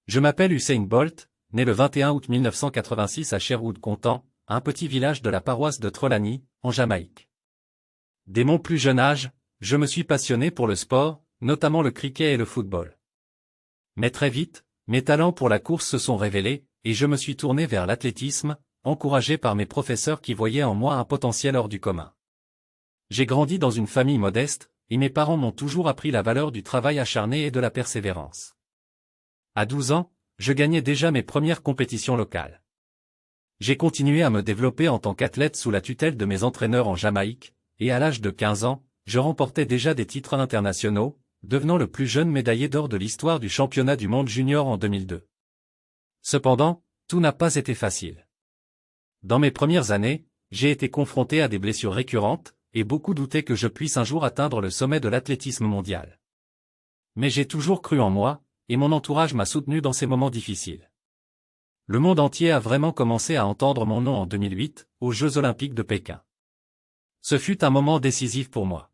Je m'appelle Usain Bolt, né le 21 août 1986 à Sherwood-Compton, un petit village de la paroisse de Trelawney, en Jamaïque. Dès mon plus jeune âge, je me suis passionné pour le sport, notamment le cricket et le football. Mais très vite, mes talents pour la course se sont révélés, et je me suis tourné vers l'athlétisme, encouragé par mes professeurs qui voyaient en moi un potentiel hors du commun. J'ai grandi dans une famille modeste, et mes parents m'ont toujours appris la valeur du travail acharné et de la persévérance. À 12 ans, je gagnais déjà mes premières compétitions locales. J'ai continué à me développer en tant qu'athlète sous la tutelle de mes entraîneurs en Jamaïque, et à l'âge de 15 ans, je remportais déjà des titres internationaux, devenant le plus jeune médaillé d'or de l'histoire du championnat du monde junior en 2002. Cependant, tout n'a pas été facile. Dans mes premières années, j'ai été confronté à des blessures récurrentes, et beaucoup doutaient que je puisse un jour atteindre le sommet de l'athlétisme mondial. Mais j'ai toujours cru en moi, et mon entourage m'a soutenu dans ces moments difficiles. Le monde entier a vraiment commencé à entendre mon nom en 2008, aux Jeux Olympiques de Pékin. Ce fut un moment décisif pour moi.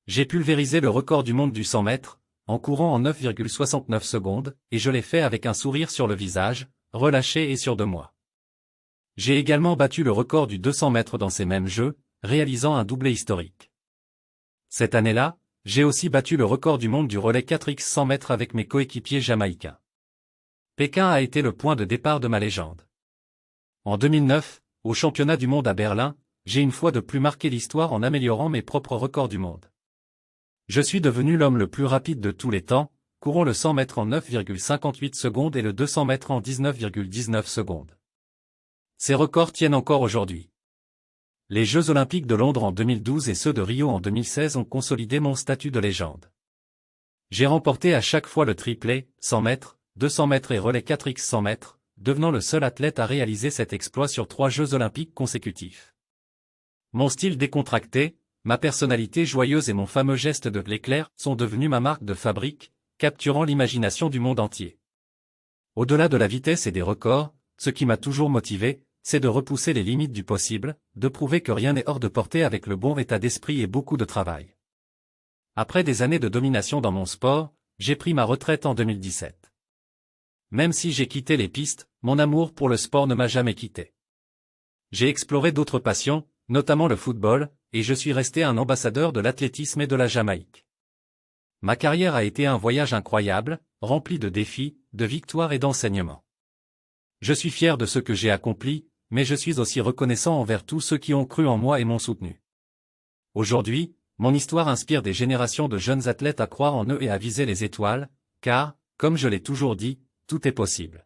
J'ai pulvérisé le record du monde du 100 mètres, en courant en 9,69 secondes, et je l'ai fait avec un sourire sur le visage, relâché et sûr de moi. J'ai également battu le record du 200 mètres dans ces mêmes Jeux, réalisant un doublé historique. Cette année-là, j'ai aussi battu le record du monde du relais 4x 100 mètres avec mes coéquipiers jamaïcains. Pékin a été le point de départ de ma légende. En 2009, au championnat du monde à Berlin, j'ai une fois de plus marqué l'histoire en améliorant mes propres records du monde. Je suis devenu l'homme le plus rapide de tous les temps, courant le 100 mètres en 9,58 secondes et le 200 mètres en 19,19 secondes. Ces records tiennent encore aujourd'hui. Les Jeux Olympiques de Londres en 2012 et ceux de Rio en 2016 ont consolidé mon statut de légende. J'ai remporté à chaque fois le triplé, 100 mètres, 200 mètres et relais 4x 100 mètres, devenant le seul athlète à réaliser cet exploit sur 3 Jeux Olympiques consécutifs. Mon style décontracté, ma personnalité joyeuse et mon fameux geste de l'éclair sont devenus ma marque de fabrique, capturant l'imagination du monde entier. Au-delà de la vitesse et des records, ce qui m'a toujours motivé, c'est de repousser les limites du possible, de prouver que rien n'est hors de portée avec le bon état d'esprit et beaucoup de travail. Après des années de domination dans mon sport, j'ai pris ma retraite en 2017. Même si j'ai quitté les pistes, mon amour pour le sport ne m'a jamais quitté. J'ai exploré d'autres passions, notamment le football, et je suis resté un ambassadeur de l'athlétisme et de la Jamaïque. Ma carrière a été un voyage incroyable, rempli de défis, de victoires et d'enseignements. Je suis fier de ce que j'ai accompli, mais je suis aussi reconnaissant envers tous ceux qui ont cru en moi et m'ont soutenu. Aujourd'hui, mon histoire inspire des générations de jeunes athlètes à croire en eux et à viser les étoiles, car, comme je l'ai toujours dit, tout est possible.